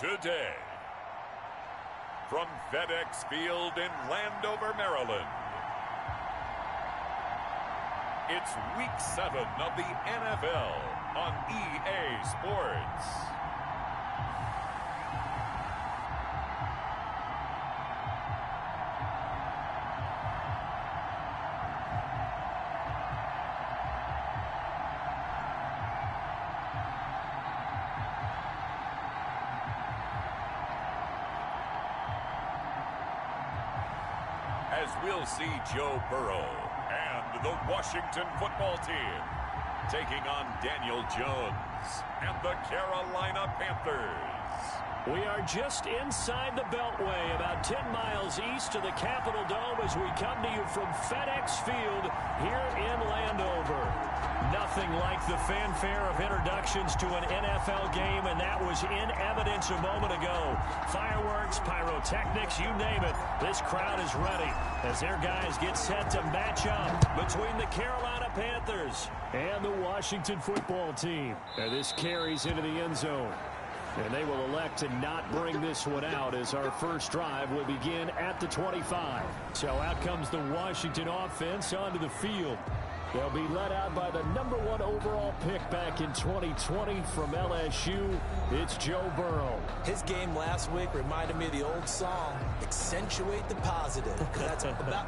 today. From FedEx Field in Landover, Maryland, it's Week 7 of the NFL on EA Sports. As we'll see Joe Burrow and the Washington football team taking on Daniel Jones and the Carolina Panthers. We are just inside the Beltway, about 10 miles east of the Capitol Dome as we come to you from FedEx Field here in Landover. Nothing like the fanfare of introductions to an NFL game, and that was in evidence a moment ago. Fireworks, pyrotechnics, you name it. This crowd is ready as their guys get set to match up between the Carolina Panthers and the Washington football team. And this carries into the end zone. And they will elect to not bring this one out as our first drive will begin at the 25. So out comes the Washington offense onto the field. They'll be led out by the #1 overall pick back in 2020 from LSU. It's Joe Burrow. His game last week reminded me of the old song, Accentuate the Positive.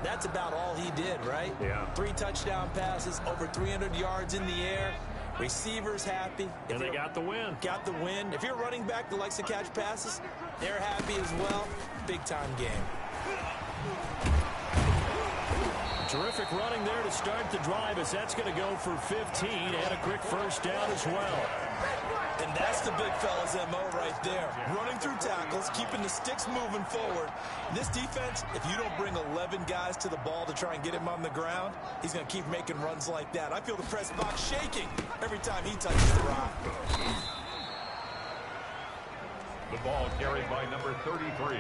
That's about all he did, right? Yeah. 3 touchdown passes, over 300 yards in the air. Receivers happy. And they got the win. Got the win. If you're running back that likes to catch passes, they're happy as well. Big-time game. Terrific running there to start the drive as that's going to go for 15 and a quick first down as well. And that's the big fella's MO right there. Running through tackles, keeping the sticks moving forward. This defense, if you don't bring 11 guys to the ball to try and get him on the ground, he's going to keep making runs like that. I feel the press box shaking every time he touches the rock. The ball carried by number 33.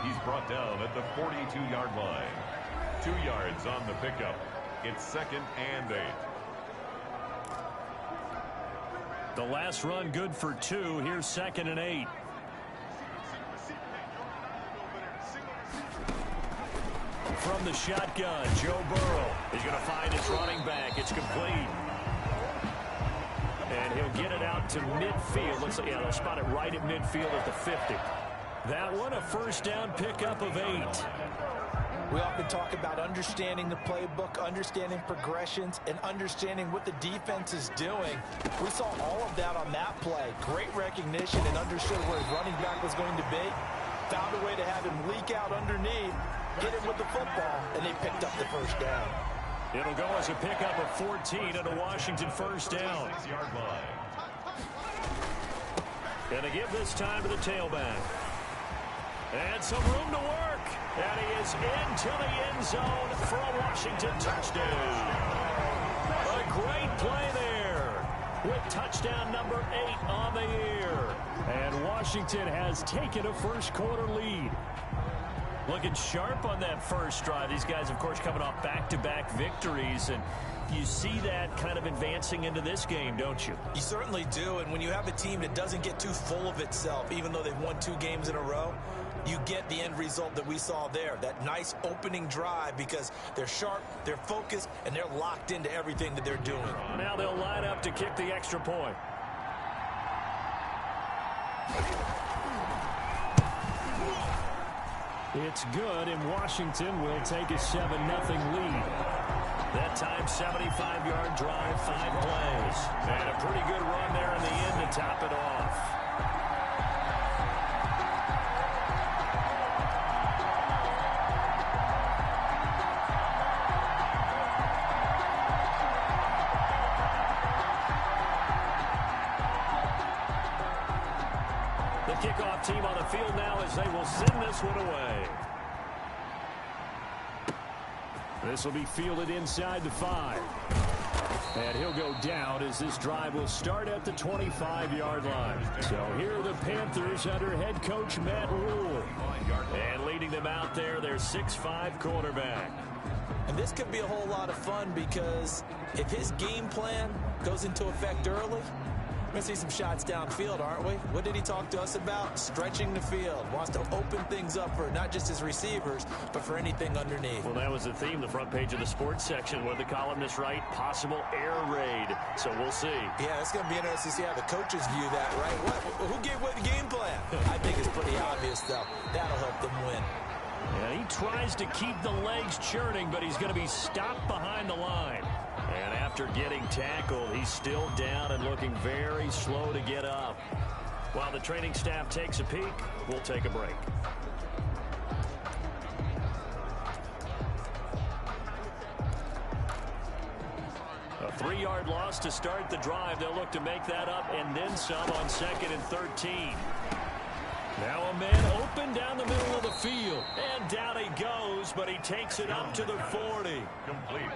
He's brought down at the 42-yard line. 2 yards on the pickup. It's 2nd and 8. The last run good for 2. Here's 2nd and 8. From the shotgun, Joe Burrow is going to find his running back. It's complete. And he'll get it out to midfield. Looks like, yeah, they'll spot it right at midfield at the 50. That one, a first down pickup of 8. We often talk about understanding the playbook, understanding progressions, and understanding what the defense is doing. We saw all of that on that play. Great recognition and understood where his running back was going to be. Found a way to have him leak out underneath, get him with the football, and they picked up the first down. It'll go as a pickup of 14 and a Washington first down. And they give this time to the tailback. And some room to work. And he is into the end zone for a Washington touchdown. A great play there with touchdown number 8 on the year. And Washington has taken a first quarter lead. Looking sharp on that first drive. These guys, of course, coming off back-to-back victories. And you see that kind of advancing into this game, don't you? You certainly do. And when you have a team that doesn't get too full of itself, even though they've won 2 games in a row, you get the end result that we saw there, that nice opening drive, because they're sharp, they're focused, and they're locked into everything that they're doing. Now they'll line up to kick the extra point. It's good, and Washington will take a 7-0 lead. That time, 75-yard drive, 5 plays. And a pretty good run there in the end to top it off. Kickoff team on the field now as they will send this one away. This will be fielded inside the 5. And he'll go down as this drive will start at the 25-yard line. So here are the Panthers under head coach Matt Rule. And leading them out there, their 6'5" quarterback. And this could be a whole lot of fun because if his game plan goes into effect early, We're going to see some shots downfield, aren't we? What did he talk to us about? Stretching the field. Wants to open things up for not just his receivers, but for anything underneath. Well, that was the theme, the front page of the sports section. What the columnists write, possible air raid. So we'll see. Yeah, it's going to be interesting to see how the coaches view that, right? Who gave away the game plan? I think it's pretty obvious, though. That'll help them win. Yeah, he tries to keep the legs churning, but he's going to be stopped behind the line. And after getting tackled, he's still down and looking very slow to get up. While the training staff takes a peek, we'll take a break. A 3-yard loss to start the drive. They'll look to make that up and then some on 2nd and 13. Now a man open down the middle of the field. And down he goes, but he takes it up to the 40.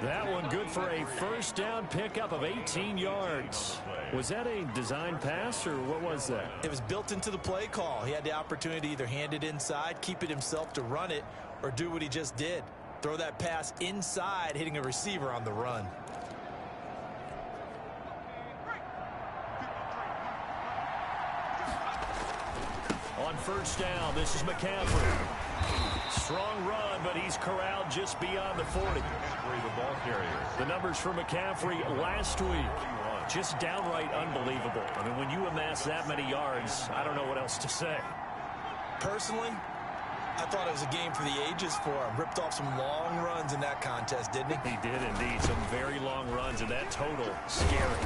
That one good for a first down pickup of 18 yards. Was that a design pass, or what was that? It was built into the play call. He had the opportunity to either hand it inside, keep it himself to run it, or do what he just did. Throw that pass inside, hitting a receiver on the run. On first down, this is McCaffrey. Strong run, but he's corralled just beyond the 40. The numbers for McCaffrey last week, just downright unbelievable. I mean, when you amass that many yards, I don't know what else to say. Personally, I thought it was a game for the ages for him. Ripped off some long runs in that contest, didn't he? He did indeed. Some very long runs, and that total scary.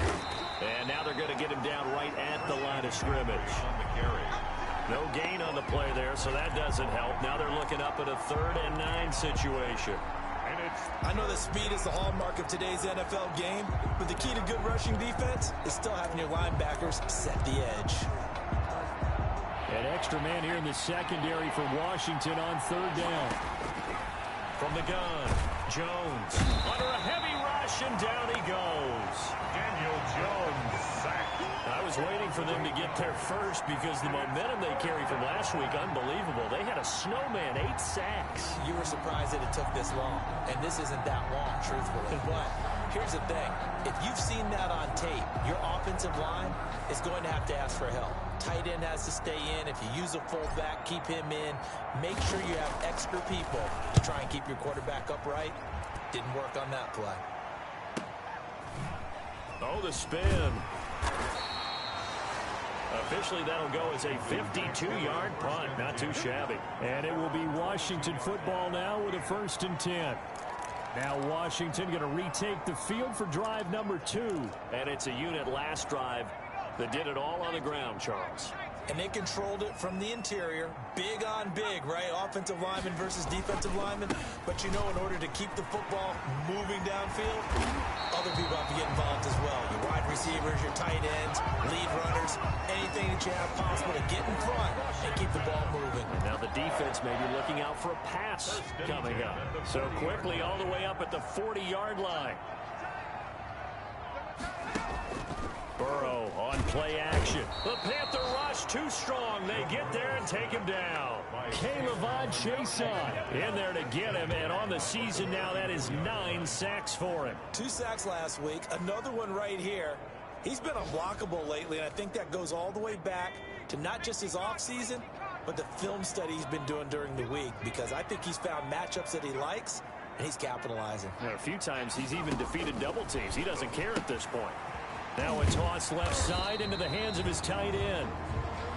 And now they're going to get him down right at the line of scrimmage. No gain on the play there, so that doesn't help. Now they're looking up at a 3rd and 9 situation. I know that speed is the hallmark of today's NFL game, but the key to good rushing defense is still having your linebackers set the edge. An extra man here in the secondary for Washington on 3rd down. From the gun, Jones under a heavy rush, and down he goes. Daniel Jones sacked. I was waiting for them to get there first because the momentum they carried from last week, unbelievable. They had a snowman, 8 sacks. You were surprised that it took this long, and this isn't that long, truthfully. But here's the thing. If you've seen that on tape, your offensive line is going to have to ask for help. Tight end has to stay in. If you use a fullback, keep him in. Make sure you have extra people to try and keep your quarterback upright. Didn't work on that play. Oh, the spin. Officially, that'll go as a 52-yard punt. Not too shabby. And it will be Washington football now with a 1st and 10. Now Washington going to retake the field for drive number 2. And it's a unit last drive that did it all on the ground, Charles. And they controlled it from the interior. Big on big, right? Offensive lineman versus defensive lineman. But you know, in order to keep the football moving downfield, other people have to get involved as well. Your wide receivers, your tight ends, lead runners, anything that you have possible to get in front and keep the ball moving. And now the defense may be looking out for a pass coming up. So quickly all the way up at the 40-yard line. Burrow on play action. The Panther rush too strong. They get there and take him down. Caleb Chason in there to get him, and on the season now that is 9 sacks for him. 2 sacks last week, another one right here. He's been unblockable lately, and I think that goes all the way back to not just his offseason, but the film study he's been doing during the week, because I think he's found matchups that he likes, and he's capitalizing. And a few times he's even defeated double teams. He doesn't care at this point. Now a toss left side into the hands of his tight end.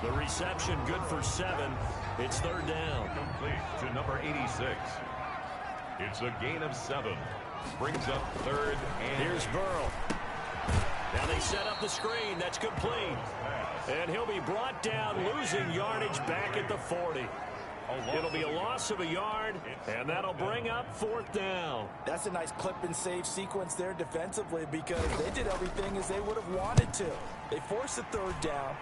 The reception good for 7. It's 3rd down. Complete to number 86. It's a gain of 7. Brings up 3rd and... Here's Burrow. Now they set up the screen. That's complete. And he'll be brought down, losing yardage back at the 40. It'll be a loss of a yard, and that'll bring up 4th down. That's a nice clip and save sequence there defensively, because they did everything as they would have wanted to. They forced the 3rd down,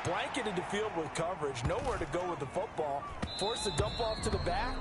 blanketed the field with coverage, nowhere to go with the football, forced the dump off to the back,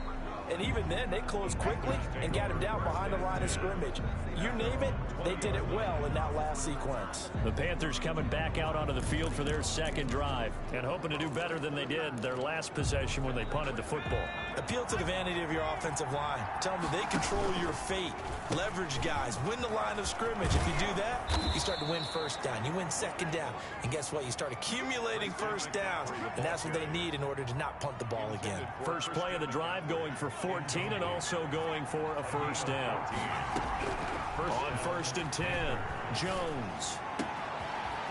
And even then, they closed quickly and got him down behind the line of scrimmage. You name it, they did it well in that last sequence. The Panthers coming back out onto the field for their second drive and hoping to do better than they did their last possession when they punted the football. Appeal to the vanity of your offensive line. Tell them that they control your fate. Leverage guys. Win the line of scrimmage. If you do that, you start to win first down. You win second down. And guess what? You start accumulating first downs. And that's what they need in order to not punt the ball again. First play of the drive going for 14 and also going for a first down. On 1st and 10, Jones.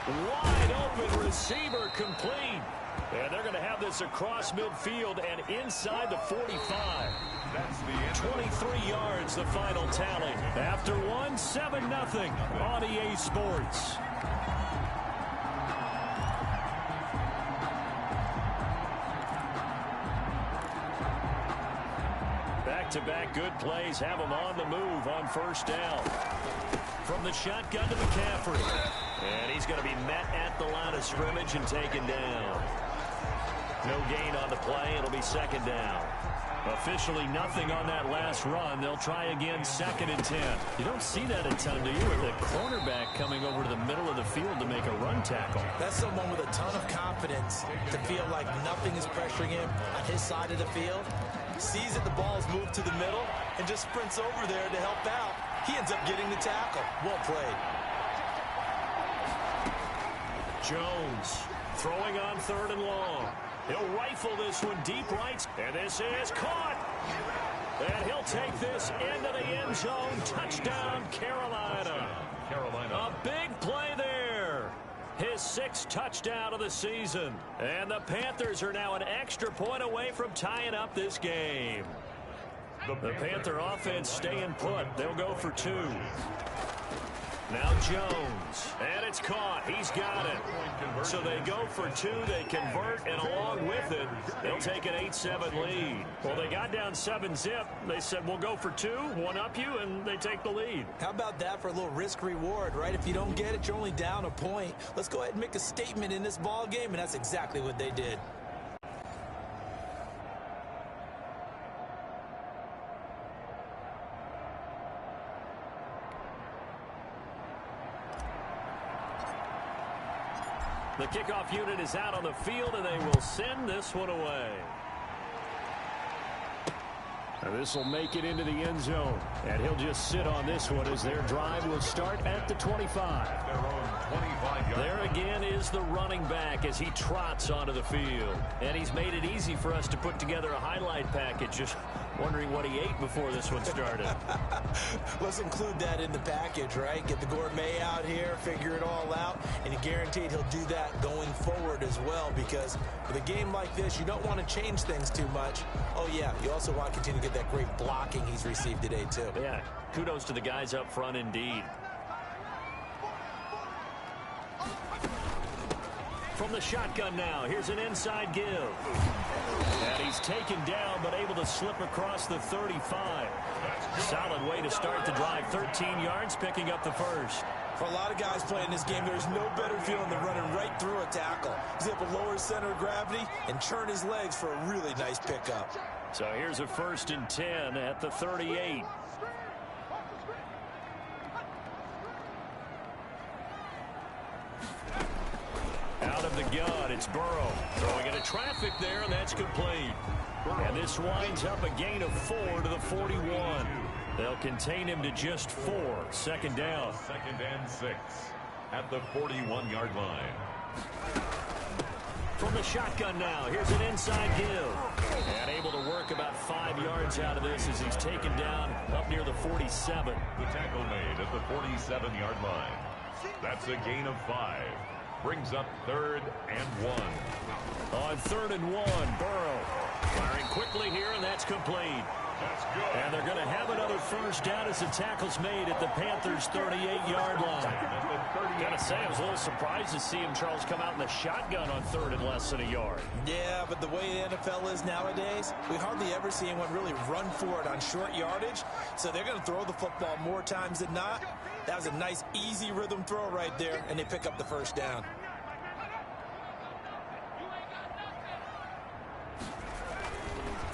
Wide open receiver complete. And they're going to have this across midfield and inside the 45. 23 yards, the final tally. After one, 7-0 on EA Sports. Back-to-back good plays have them on the move on first down. From the shotgun to McCaffrey. And he's going to be met at the line of scrimmage and taken down. No gain on the play. It'll be second down. Officially nothing on that last run. They'll try again 2nd and 10. You don't see that a ton, do you, with the cornerback coming over to the middle of the field to make a run tackle. That's someone with a ton of confidence to feel like nothing is pressuring him on his side of the field. Sees that the ball is moved to the middle and just sprints over there to help out. He ends up getting the tackle. Well played. Jones throwing on 3rd and long. He'll rifle this one deep right, and this is caught. And he'll take this into the end zone. Touchdown, Carolina. A big play there. His 6th touchdown of the season. And the Panthers are now an extra point away from tying up this game. The Panther offense staying put. They'll go for 2. Now Jones, and it's caught. He's got it. So they go for 2, they convert, and along with it, they'll take an 8-7 lead. Well, they got down 7-zip. They said, we'll go for 2, one up you, and they take the lead. How about that for a little risk-reward, right? If you don't get it, you're only down a point. Let's go ahead and make a statement in this ball game, and that's exactly what they did. The kickoff unit is out on the field, and they will send this one away. And this will make it into the end zone. And he'll just sit on this one as their drive will start at the 25. There again is the running back as he trots onto the field. And he's made it easy for us to put together a highlight package. Just wondering what he ate before this one started. Let's include that in the package, right? Get the gourmet out here, figure it all out, and you're guaranteed he'll do that going forward as well, because with a game like this, you don't want to change things too much. Oh, yeah, you also want to continue to get that great blocking he's received today, too. Yeah, kudos to the guys up front indeed. From the shotgun now, here's an inside give. And he's taken down, but able to slip across the 35. Solid way to start the drive. 13 yards, picking up the first. For a lot of guys playing this game, there's no better feeling than running right through a tackle. He's able to lower his center of gravity and turn his legs for a really nice pickup. So here's a 1st and 10 at the 38. Out of the gun, it's Burrow. Throwing into traffic there, and that's complete. And this winds up a gain of 4 to the 41. They'll contain him to just 4. 2nd down. 2nd and 6 at the 41-yard line. From the shotgun now, here's an inside give. And able to work about 5 yards out of this as he's taken down up near the 47. The tackle made at the 47-yard line. That's a gain of 5. Brings up 3rd and 1. On 3rd and 1, Burrow firing quickly here, and that's complete. That's good. And they're going to have another first down as the tackle's made at the Panthers' 38-yard line. Gotta say, I was a little surprised to see him, Charles, come out in the shotgun on 3rd and less than a yard. Yeah, but the way the NFL is nowadays, we hardly ever see anyone really run for it on short yardage. So they're going to throw the football more times than not. That was a nice, easy rhythm throw right there, and they pick up the first down.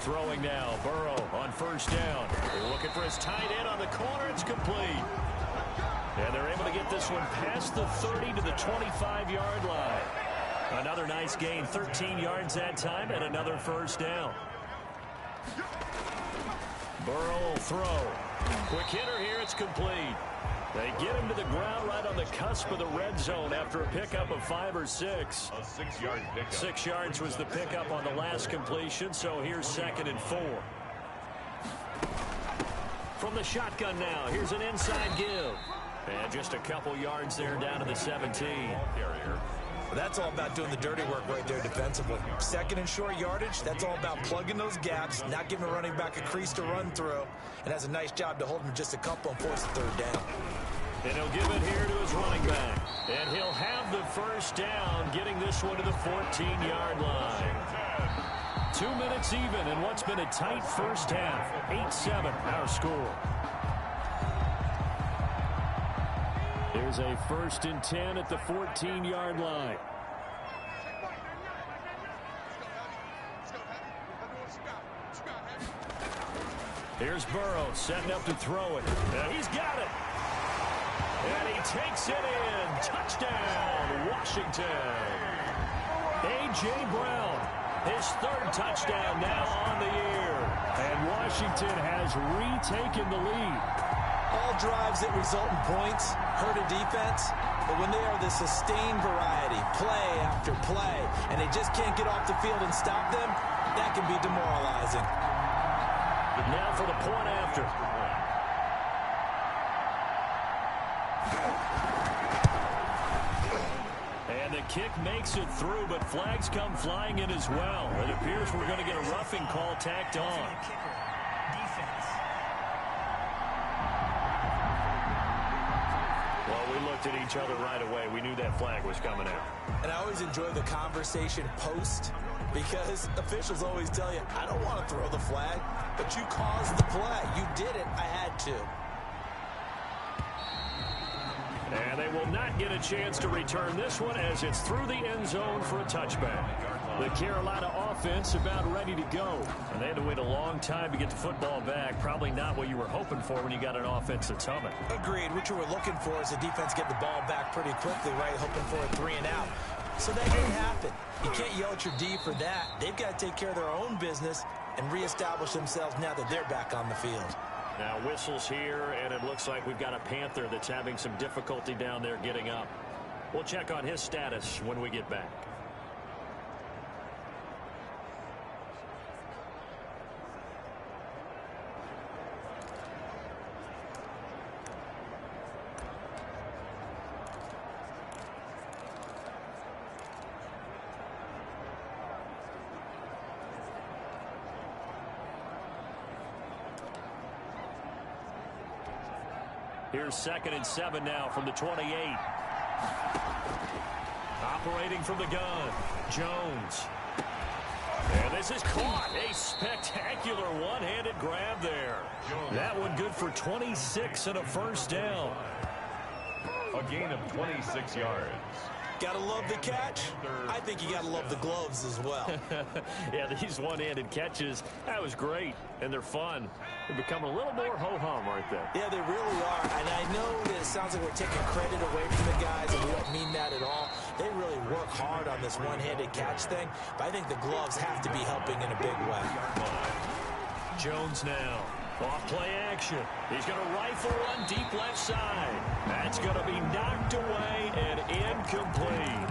Throwing now, Burrow on first down. They're looking for his tight end on the corner. It's complete. And they're able to get this one past the 30 to the 25-yard line. Another nice gain, 13 yards that time, and another first down. Burrow will throw. Quick hitter here, it's complete. They get him to the ground right on the cusp of the red zone after a pickup of 5 or 6. A 6-yard pickup. 6 yards was the pickup on the last completion, so here's 2nd and 4. From the shotgun now, here's an inside give. And just a couple yards there down to the 17. That's all about doing the dirty work right there defensively. 2nd and short yardage, that's all about plugging those gaps, not giving a running back a crease to run through, and has a nice job to hold him just a couple and force the 3rd down. And he'll give it here to his running back. And he'll have the first down, getting this one to the 14-yard line. 2 minutes even in what's been a tight first half. 8-7 our score. Here's a 1st and 10 at the 14-yard line. Here's Burrow setting up to throw it. And he's got it. And he takes it in. Touchdown, Washington. A.J. Brown, his 3rd touchdown now on the year. And Washington has retaken the lead. All drives that result in points hurt a defense, but when they are the sustained variety, play after play, and they just can't get off the field and stop them, that can be demoralizing. Now for the point after. And the kick makes it through, but flags come flying in as well. It appears we're going to get a roughing call tacked on. At each other right away. We knew that flag was coming out. And I always enjoy the conversation post, because officials always tell you, I don't want to throw the flag, but you caused the play. You did it. I had to. And they will not get a chance to return this one as it's through the end zone for a touchback. The Carolina offense about ready to go. And they had to wait a long time to get the football back. Probably not what you were hoping for when you got an offense that's humming. Agreed. What you were looking for is the defense get the ball back pretty quickly, right? Hoping for a 3 and out. So that didn't happen. You can't yell at your D for that. They've got to take care of their own business and reestablish themselves now that they're back on the field. Now whistles here, and it looks like we've got a Panther that's having some difficulty down there getting up. We'll check on his status when we get back. Here's 2nd and 7 now from the 28. Operating from the gun, Jones. And this is caught. A spectacular one-handed grab there. That one good for 26 and a first down. A gain of 26 yards. Gotta love the catch. I think you gotta love the gloves as well. Yeah, these one-handed catches, that was great, and they're fun. They become a little more ho-hum right there. Yeah, they really are, and I know that it sounds like we're taking credit away from the guys, and we don't mean that at all. They really work hard on this one-handed catch thing, but I think the gloves have to be helping in a big way. Jones now. Off play action. He's going to rifle one deep left side. That's going to be knocked away and incomplete.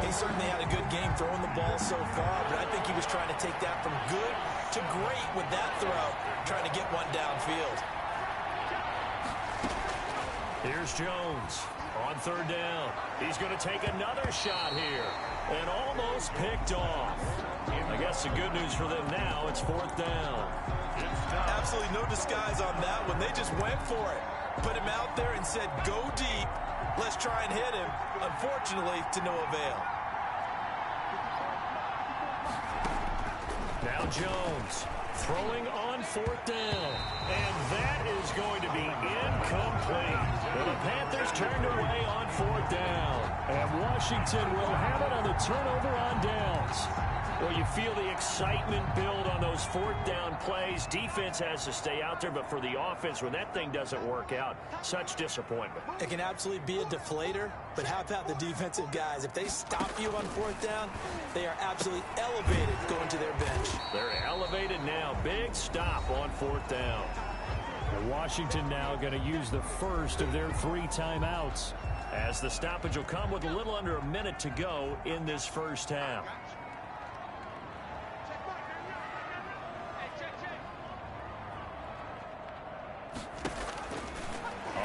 He certainly had a good game throwing the ball so far, but I think he was trying to take that from good to great with that throw, trying to get one downfield. Here's Jones on 3rd down. He's going to take another shot here and almost picked off. I guess the good news for them now, it's 4th down. Absolutely no disguise on that one. They just went for it. Put him out there and said, go deep. Let's try and hit him. Unfortunately, to no avail. Now Jones throwing on 4th down. And that is going to be incomplete. Well, the Panthers turned away on 4th down. And Washington will have it on the turnover on downs. Well, you feel the excitement build on those fourth down plays. Defense has to stay out there, but for the offense, when that thing doesn't work out, such disappointment. It can absolutely be a deflator, but how about the defensive guys? If they stop you on fourth down, they are absolutely elevated going to their bench. They're elevated now. Big stop on fourth down. Washington now going to use the first of their 3 timeouts. As the stoppage will come with a little under a minute to go in this first half.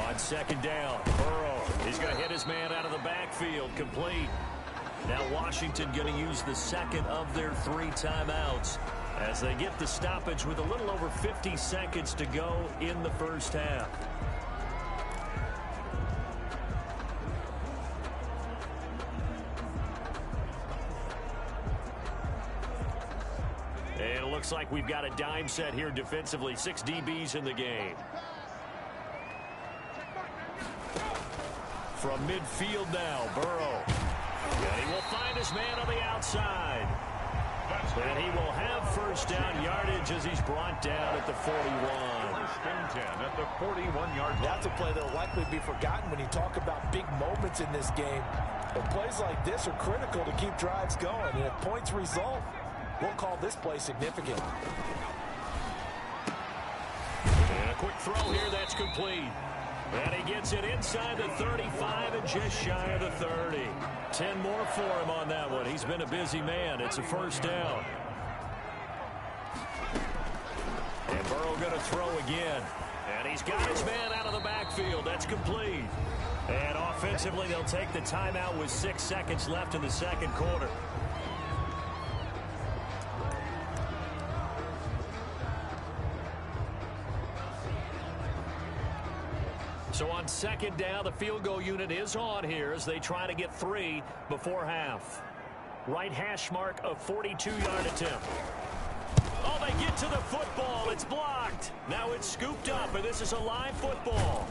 On second down, Burrow. He's going to hit his man out of the backfield, complete. Now Washington going to use the second of their 3 timeouts as they get the stoppage with a little over 50 seconds to go in the first half. And it looks like we've got a dime set here defensively. 6 DBs in the game. From midfield now, Burrow. And he will find his man on the outside. And he will have first down yardage as he's brought down at the 41. First and 10 at the 41-yard line. That's a play that will likely be forgotten when you talk about big moments in this game. But plays like this are critical to keep drives going. And if points result, we'll call this play significant. And a quick throw here, that's complete. And he gets it inside the 35 and just shy of the 30. 10 more for him on that one. He's been a busy man. It's a first down. And Burrow going to throw again. And he's got his man out of the backfield. That's complete. And offensively, they'll take the timeout with 6 seconds left in the second quarter. So on second down, the field goal unit is on here as they try to get 3 before half. Right hash mark of 42-yard attempt. Oh, they get to the football. It's blocked. Now it's scooped up, and this is a live football.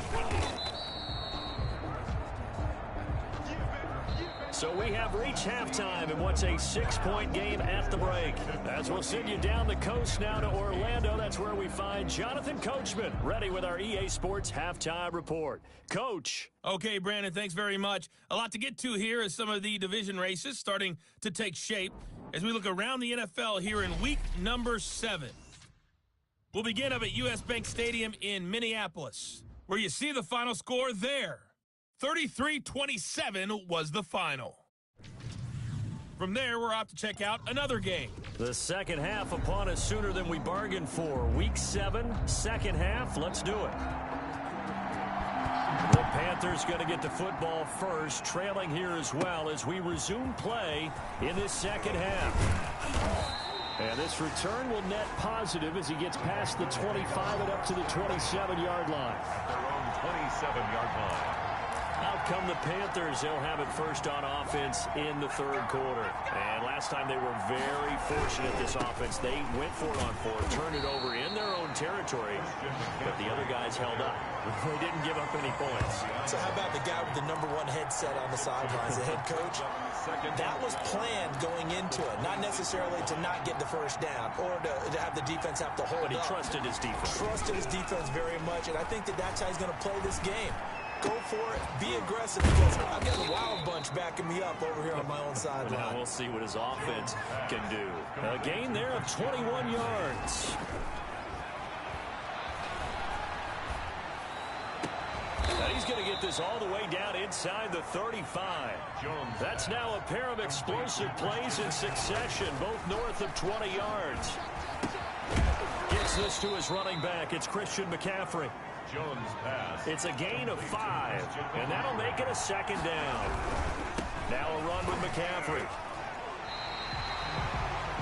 So we have reached halftime in what's a 6-point game at the break. As we'll send you down the coast now to Orlando, that's where we find Jonathan Coachman, ready with our EA Sports Halftime Report. Coach. Okay, Brandon, thanks very much. A lot to get to here as some of the division races starting to take shape as we look around the NFL here in week number 7. We'll begin up at US Bank Stadium in Minneapolis, where you see the final score there. 33-27 was the final. From there, we're off to check out another game. The second half upon us sooner than we bargained for. Week 7, second half. Let's do it. The Panthers going to get the football first, trailing here as well as we resume play in this second half. And this return will net positive as he gets past the 25 and up to the 27-yard line. At their own 27-yard line. Out come the Panthers. They'll have it first on offense in the third quarter. And last time they were very fortunate, this offense. They went for it on 4, turned it over in their own territory, but the other guys held up. They didn't give up any points. So how about the guy with the number 1 headset on the sidelines, the head coach? That was planned going into it, not necessarily to not get the first down or to have the defense have to hold up. But he trusted his defense. Trusted his defense very much, and I think that that's how he's going to play this game. Go for it, be aggressive, because I've got a wild bunch backing me up over here on my own sideline. Now we'll see what his offense can do. A gain there of 21 yards. And he's going to get this all the way down inside the 35. That's now a pair of explosive plays in succession, both north of 20 yards. Gets this to his running back. It's Christian McCaffrey. Jones pass. It's a gain of 5, and that'll make it a second down. Now a run with McCaffrey.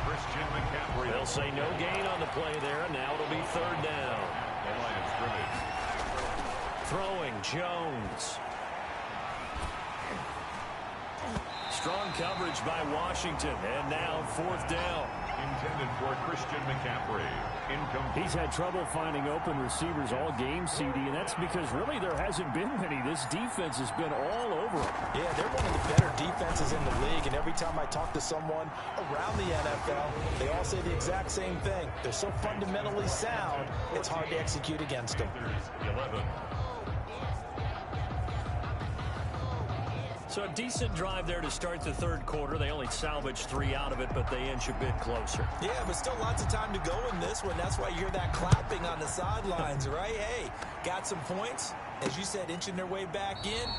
Christian McCaffrey. They'll say no gain on the play there. Now it'll be third down. The line of scrimmage. Throwing Jones. Strong coverage by Washington. And now 4th down. Intended for Christian McCaffrey. Incomplete. He's had trouble finding open receivers all game, CD, and that's because really there hasn't been many. This defense has been all over him. Yeah, they're one of the better defenses in the league, and every time I talk to someone around the NFL, they all say the exact same thing. They're so fundamentally sound, it's hard to execute against them. 11. So a decent drive there to start the 3rd quarter. They only salvaged 3 out of it, but they inch a bit closer. Yeah, but still lots of time to go in this one. That's why you hear that clapping on the sidelines, right? Hey, got some points. As you said, inching their way back in.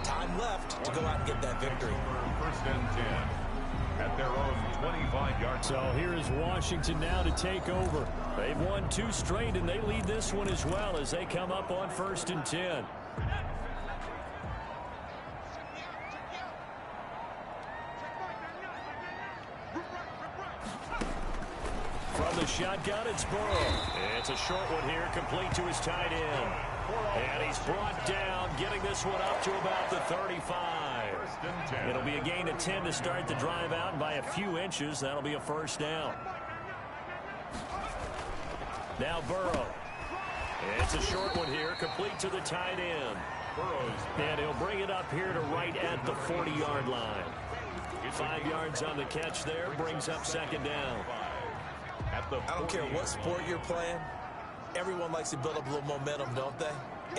Time left to go out and get that victory. 1st and 10 at their own 25-yard. So here is Washington now to take over. They've won 2 straight, and they lead this one as well as they come up on 1st and 10. From the shotgun, it's Burrow. It's a short one here, complete to his tight end. And he's brought down, getting this one up to about the 35. It'll be a gain of 10 to start the drive out, and by a few inches, that'll be a 1st down. Now Burrow. It's a short one here, complete to the tight end. And he'll bring it up here to right at the 40-yard line. 5 yards on the catch there, brings up 2nd down. I don't care what sport you're playing. Everyone likes to build up a little momentum, don't they?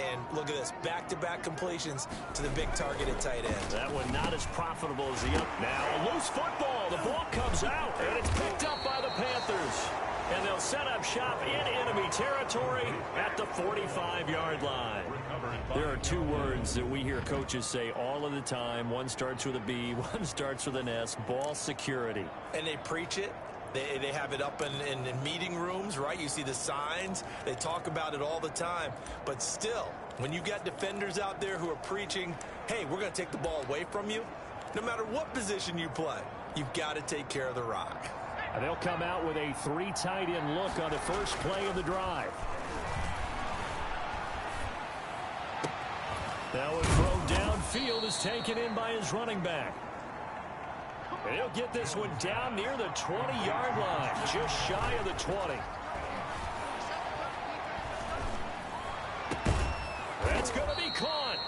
And look at this, back-to-back completions to the big target at tight end. That one not as profitable as the up. Now a loose football. The ball comes out, and it's picked up by the Panthers. And they'll set up shop in enemy territory at the 45-yard line. There are 2 words that we hear coaches say all of the time. One starts with a B, one starts with an S, ball security. And they preach it. They have it up in meeting rooms, right? You see the signs. They talk about it all the time. But still, when you got defenders out there who are preaching, hey, we're going to take the ball away from you, no matter what position you play, you've got to take care of the rock. And they'll come out with a 3 tight end look on the first play of the drive. Now a throw downfield is taken in by his running back. And he'll get this one down near the 20-yard line, just shy of the 20. That's going to be caught.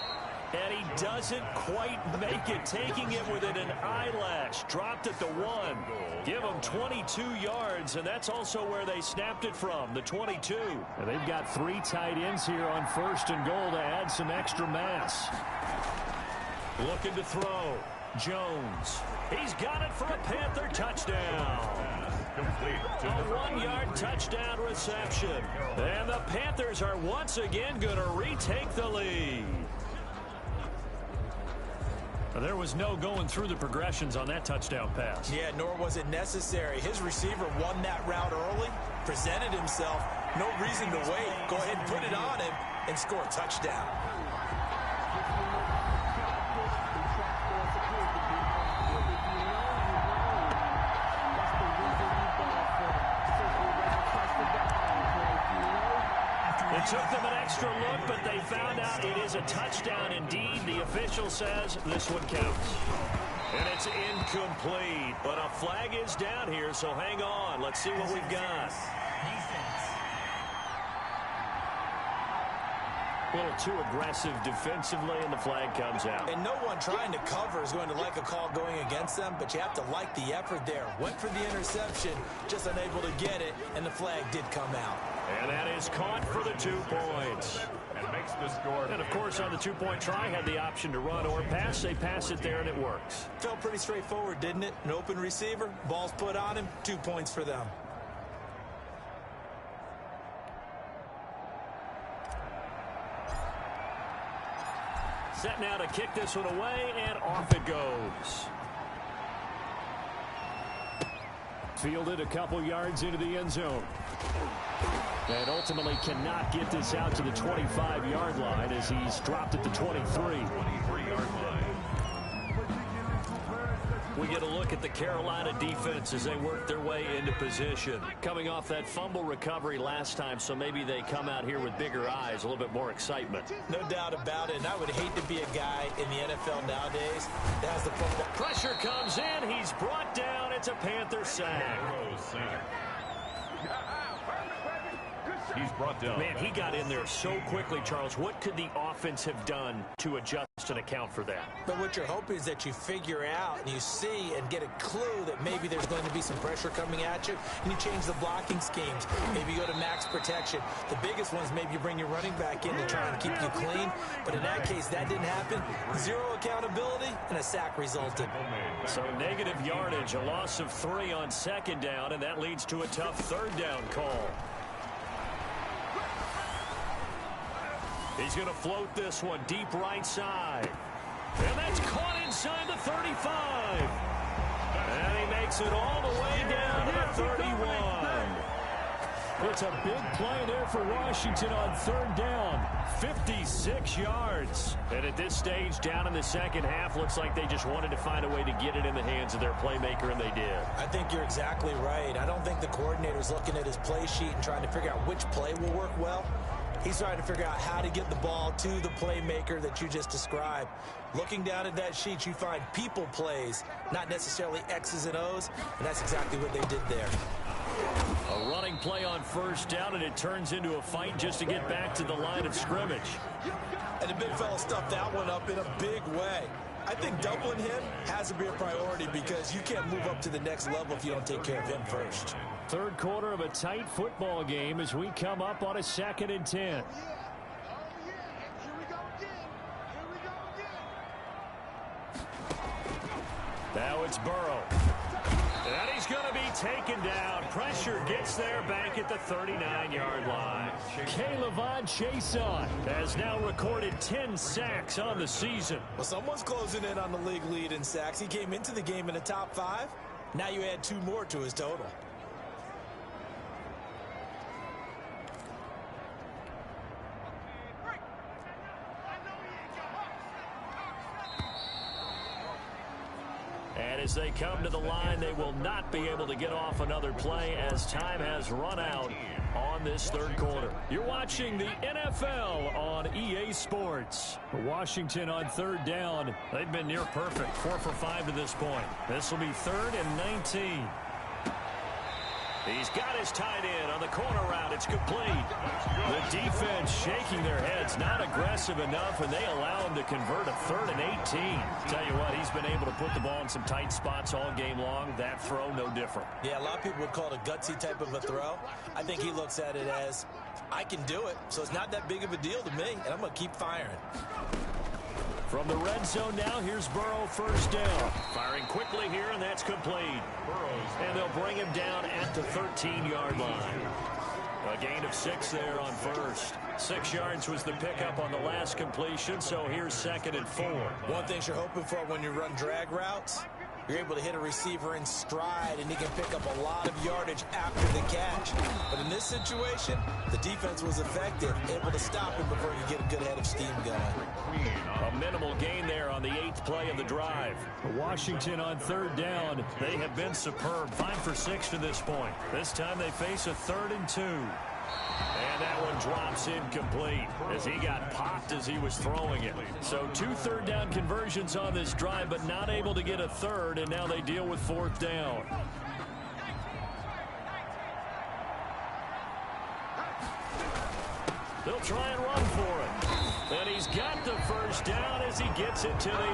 And he doesn't quite make it, taking it within an eyelash. Dropped at the 1. Give him 22 yards, and that's also where they snapped it from, the 22. And they've got 3 tight ends here on 1st and goal to add some extra mass. Looking to throw. Jones. He's got it for a Panther touchdown. A 1-yard touchdown reception. And the Panthers are once again going to retake the lead. There was no going through the progressions on that touchdown pass. Yeah, nor was it necessary. His receiver won that route early, presented himself. No reason to wait. Go ahead and put it on him and score a touchdown. It took them an extra look, but they found out it is a touchdown indeed. The official says this one counts. And it's incomplete, but a flag is down here, so hang on. Let's see what we've got. A little too aggressive defensively, and the flag comes out. And no one trying to cover is going to like a call going against them, but you have to like the effort there. Went for the interception, just unable to get it, and the flag did come out. And that is caught for the 2 points. And makes the score. And, of course, on the 2-point try, had the option to run or pass. They pass it there, and it works. Felt pretty straightforward, didn't it? An open receiver, ball's put on him, 2 points for them. Set now to kick this one away, and off it goes. Fielded a couple yards into the end zone. And ultimately cannot get this out to the 25-yard line as he's dropped at the 23. 23-yard line. We get a look at the Carolina defense as they work their way into position. Coming off that fumble recovery last time, so maybe they come out here with bigger eyes, a little bit more excitement. No doubt about it, and I would hate to be a guy in the NFL nowadays that has the football. Pressure comes in. He's brought down. It's a Panther sack. He's brought down. Man, he got in there so quickly, Charles. What could the offense have done to adjust and account for that? But what you're hoping is that you figure out and you see and get a clue that maybe there's going to be some pressure coming at you, and you change the blocking schemes. Maybe you go to max protection. The biggest one is maybe you bring your running back in to try and keep you clean. But in that case, that didn't happen. Zero accountability, and a sack resulted. So negative yardage, a loss of 3 on second down, and that leads to a tough third down call. He's going to float this one deep right side. And that's caught inside the 35. And he makes it all the way down to the 31. It's a big play there for Washington on third down. 56 yards. And at this stage, down in the second half, looks like they just wanted to find a way to get it in the hands of their playmaker, and they did. I think you're exactly right. I don't think the coordinator's looking at his play sheet and trying to figure out which play will work well. He's trying to figure out how to get the ball to the playmaker that you just described. Looking down at that sheet, you find people plays, not necessarily X's and O's, and that's exactly what they did there. A running play on first down, and it turns into a fight just to get back to the line of scrimmage. And the big fella stuffed that one up in a big way. I think doubling him has to be a priority because you can't move up to the next level if you don't take care of him first. Third quarter of a tight football game as we come up on a 2nd and 10. Now it's Burrow. And he's going to be taken down. Pressure gets there back at the 39-yard line. K'Lavon Chaisson has now recorded 10 sacks on the season. Well, someone's closing in on the league lead in sacks. He came into the game in the top 5. Now you add 2 more to his total. And as they come to the line, they will not be able to get off another play as time has run out on this third quarter. You're watching the NFL on EA Sports. Washington on third down. They've been near perfect, 4 for 5 to this point. This will be 3rd and 19. He's got his tight end on the corner route. It's complete. The defense shaking their heads, not aggressive enough, and they allow him to convert a 3rd and 18. Tell you what, he's been able to put the ball in some tight spots all game long. That throw, no different. Yeah, a lot of people would call it a gutsy type of a throw. I think he looks at it as, I can do it, so it's not that big of a deal to me, and I'm going to keep firing. From the red zone now, here's Burrow, first down. Firing quickly here, and that's complete. And they'll bring him down at the 13-yard line. A gain of 6 there on first. 6 yards was the pickup on the last completion, so here's 2nd and 4. One thing you're hoping for when you run drag routes, you're able to hit a receiver in stride, and he can pick up a lot of yardage after the catch. But in this situation, the defense was effective, able to stop him before you get a good head of steam going. A minimal gain there on the 8th play of the drive. Washington on third down. They have been superb, 5 for 6 to this point. This time they face a 3rd and 2. And that one drops incomplete as he got popped as he was throwing it. So 2 third down conversions on this drive, but not able to get a third, and now they deal with 4th down. They'll try and run for it. And he's got the first down as he gets it to the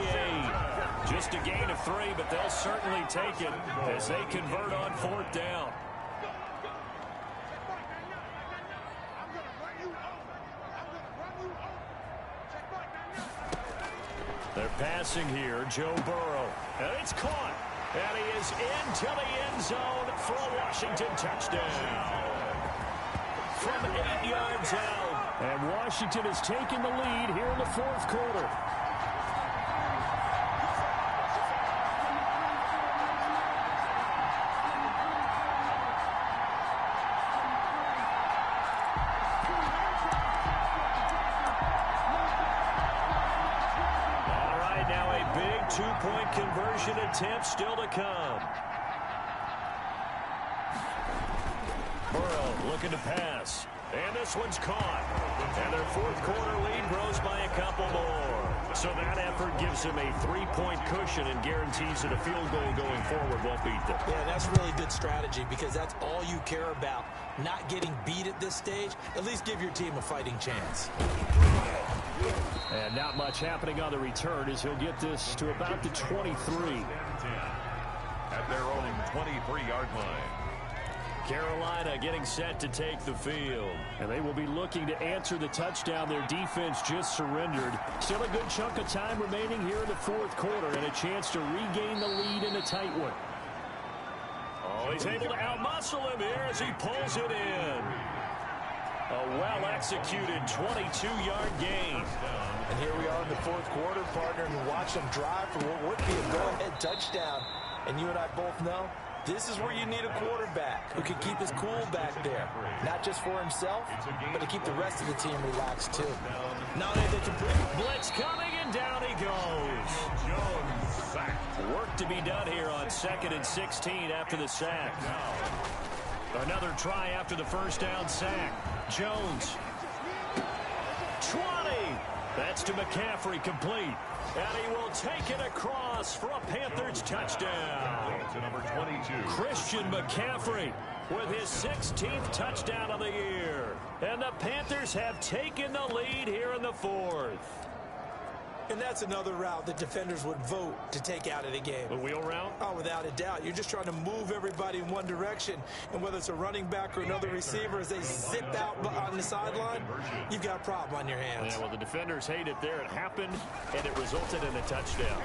8. Just a gain of 3, but they'll certainly take it as they convert on 4th down. They're passing here, Joe Burrow. And it's caught. And he is into the end zone for a Washington touchdown. From 8 yards out. And Washington has taken the lead here in the 4th quarter. two-point conversion attempt still to come. Burrow looking to pass. And this one's caught. And their fourth quarter lead grows by a couple more. So that effort gives him a three-point cushion and guarantees that a field goal going forward won't beat them. Yeah, that's really good strategy because that's all you care about. Not getting beat at this stage. At least give your team a fighting chance. And not much happening on the return as he'll get this to about the 23. At their own 23-yard line. Carolina getting set to take the field. And they will be looking to answer the touchdown their defense just surrendered. Still a good chunk of time remaining here in the fourth quarter and a chance to regain the lead in a tight one. Oh, he's able to outmuscle him here as he pulls it in. A well-executed 22-yard gain. And here we are in the fourth quarter, partner, and watch them drive for what would be a go-ahead touchdown. And you and I both know this is where you need a quarterback who can keep his cool back there. Not just for himself, but to keep the rest of the team relaxed, too. Now they can blitz coming, and down he goes. Work to be done here on 2nd and 16 after the sack. Another try after the first down sack. Jones. 20. That's to McCaffrey, complete. And he will take it across for a Panthers touchdown. To number 22. Christian McCaffrey with his 16th touchdown of the year. And the Panthers have taken the lead here in the fourth. And that's another route that defenders would vote to take out of the game. The wheel route? Oh, without a doubt. You're just trying to move everybody in one direction. And whether it's a running back or another receiver, as they zip out on the sideline, you've got a problem on your hands. Yeah, well, the defenders hate it there. It happened, and it resulted in a touchdown.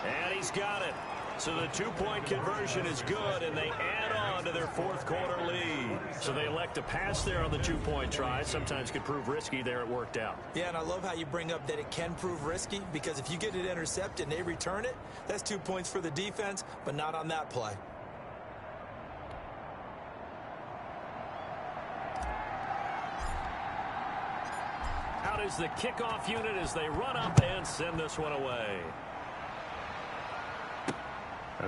And he's got it. So the two-point conversion is good, and they add on to their fourth quarter lead. So they elect to pass there on the two-point try. Sometimes could prove risky there. It worked out. Yeah, and I love how you bring up that it can prove risky, because if you get it intercepted and they return it, that's 2 points for the defense, but not on that play. Out is the kickoff unit as they run up and send this one away.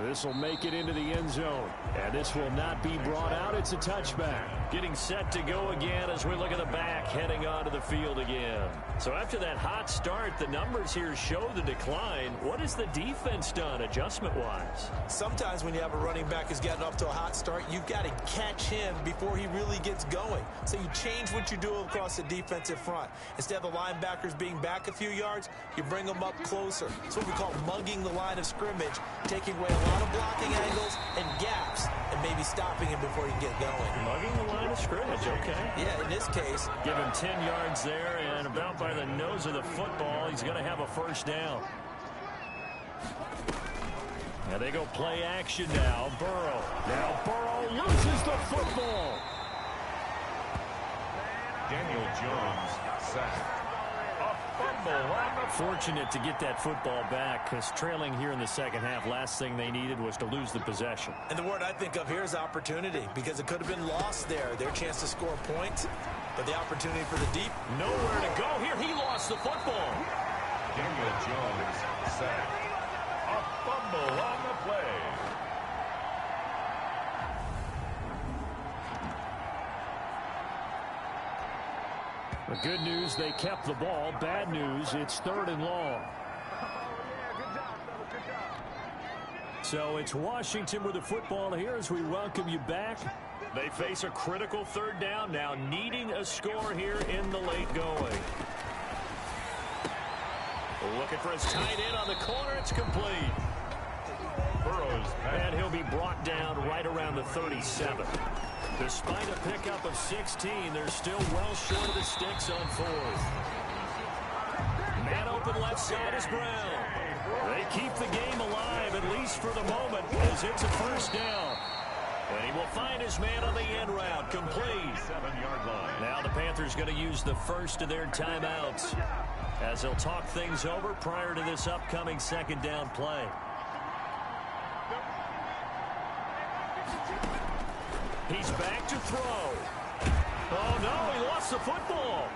This will make it into the end zone. And this will not be brought out. It's a touchback. Getting set to go again as we look at the back heading onto the field again. So after that hot start, the numbers here show the decline. What has the defense done adjustment-wise? Sometimes when you have a running back who's gotten off to a hot start, you've got to catch him before he really gets going. So you change what you do across the defensive front. Instead of the linebackers being back a few yards, you bring them up closer. It's what we call mugging the line of scrimmage, taking away a lot of blocking angles and gaps, and maybe stopping him before he can get going. Mugging the line of scrimmage, okay. Yeah, in this case. Give him 10 yards there, and about by the nose of the football, he's going to have a first down. And they go play action now. Burrow. Now Burrow loses the football. Daniel Jones sacked. Fortunate to get that football back, because trailing here in the second half, last thing they needed was to lose the possession. And the word I think of here is opportunity, because it could have been lost there. Their chance to score points, but the opportunity for the deep. Nowhere to go here. He lost the football. Daniel Jones sacked. A fumble on the play. The good news, they kept the ball. Bad news, it's 3rd and long. So it's Washington with the football here as we welcome you back. They face a critical 3rd down, now needing a score here in the late going. Looking for his tight end on the corner. It's complete. Burrows, and he'll be brought down right around the 37. Despite a pickup of 16, they're still well short of the sticks on 4th. Man open left side is Brown. They keep the game alive, at least for the moment, as it's a first down. And he will find his man on the end route, complete. 7-yard line. Now the Panthers going to use the first of their timeouts, as they'll talk things over prior to this upcoming 2nd down play. He's back to throw. Oh, no, he lost the football.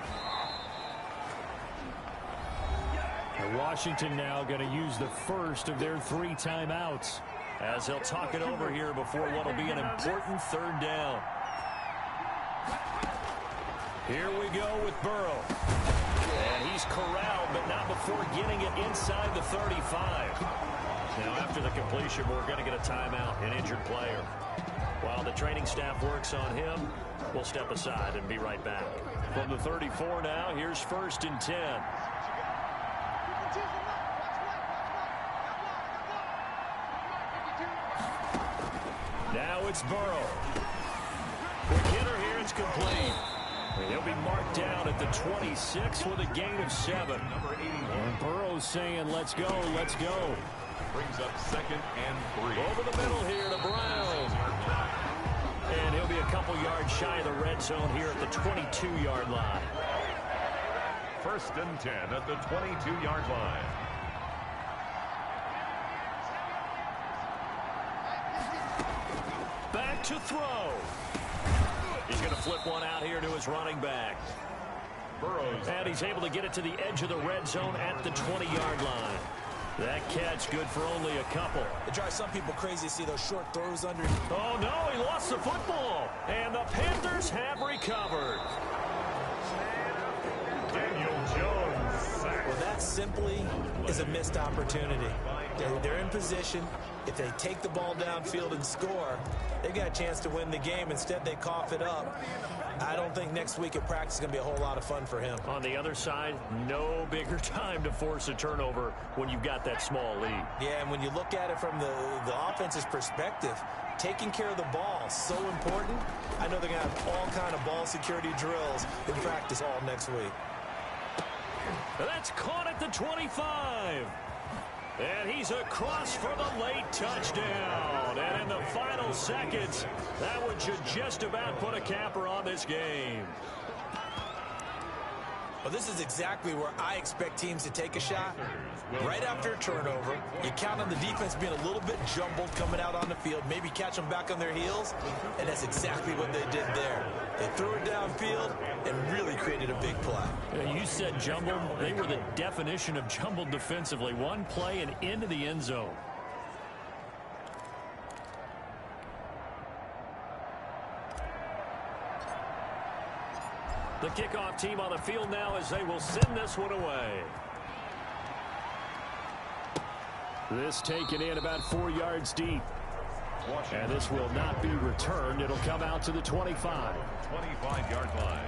And Washington now going to use the first of their 3 timeouts, as they'll talk it over here before what will be an important 3rd down. Here we go with Burrow. And he's corralled, but not before getting it inside the 35. Now, after the completion, we're going to get a timeout, an injured player. While the training staff works on him, we'll step aside and be right back. From the 34 now, here's 1st and 10. Now it's Burrow. Quick hitter here, it's complete. He'll be marked down at the 26 with a gain of 7. And Burrow's saying, let's go, let's go. Brings up 2nd and 3. Over the middle here to Brown. And he'll be a couple yards shy of the red zone here at the 22-yard line. 1st and 10 at the 22-yard line. Back to throw. He's going to flip one out here to his running back. Burrows. And he's able to get it to the edge of the red zone at the 20-yard line. That catch good for only a couple. It drives some people crazy to see those short throws under. Oh, no, he lost the football. And the Panthers have recovered. Daniel Jones. Well, that simply is a missed opportunity. They're in position. If they take the ball downfield and score, they've got a chance to win the game. Instead, they cough it up. I don't think next week at practice is going to be a whole lot of fun for him. On the other side, no bigger time to force a turnover when you've got that small lead. Yeah, and when you look at it from the offense's perspective, taking care of the ball is so important. I know they're going to have all kind of ball security drills in practice all next week. That's caught at the 25. And he's across for the late touchdown. And in the final seconds, that would just about put a capper on this game. Well, this is exactly where I expect teams to take a shot. Right after a turnover, you count on the defense being a little bit jumbled coming out on the field, maybe catch them back on their heels, and that's exactly what they did there. They threw it downfield and really created a big play. You said jumbled. They were the definition of jumbled defensively. One play and into the end zone. The kickoff team on the field now as they will send this one away. This taken in about 4 yards deep. And this will not be returned. It'll come out to the 25. 25-yard line.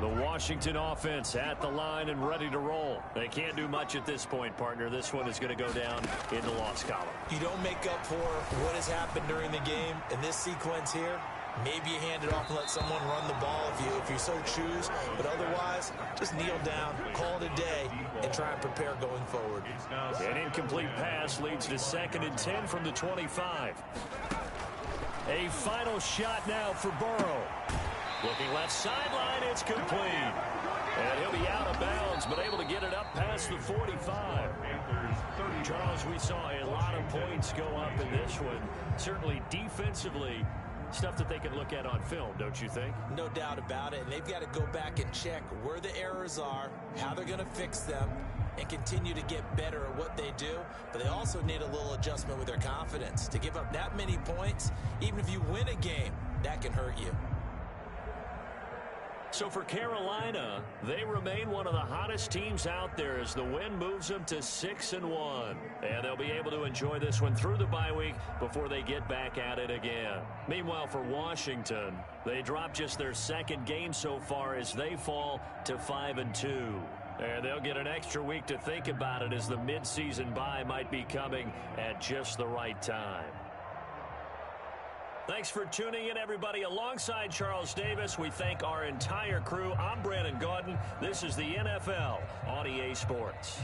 The Washington offense at the line and ready to roll. They can't do much at this point, partner. This one is going to go down in the loss column. You don't make up for what has happened during the game in this sequence here. Maybe you hand it off and let someone run the ball if you so choose. But otherwise, just kneel down, call it a day, and try and prepare going forward. An incomplete pass leads to 2nd and 10 from the 25. A final shot now for Burrow. Looking left sideline, it's complete. And he'll be out of bounds, but able to get it up past the 45. Charles, we saw a lot of points go up in this one. Certainly defensively, stuff that they can look at on film, don't you think? No doubt about it. And they've got to go back and check where the errors are, how they're going to fix them, and continue to get better at what they do. But they also need a little adjustment with their confidence. To give up that many points, even if you win a game, that can hurt you. So for Carolina, they remain one of the hottest teams out there as the win moves them to 6-1. And they'll be able to enjoy this one through the bye week before they get back at it again. Meanwhile, for Washington, they drop just their 2nd game so far as they fall to 5-2. And they'll get an extra week to think about it as the midseason bye might be coming at just the right time. Thanks for tuning in, everybody. Alongside Charles Davis, we thank our entire crew. I'm Brandon Gaudin. This is the NFL on EA Sports.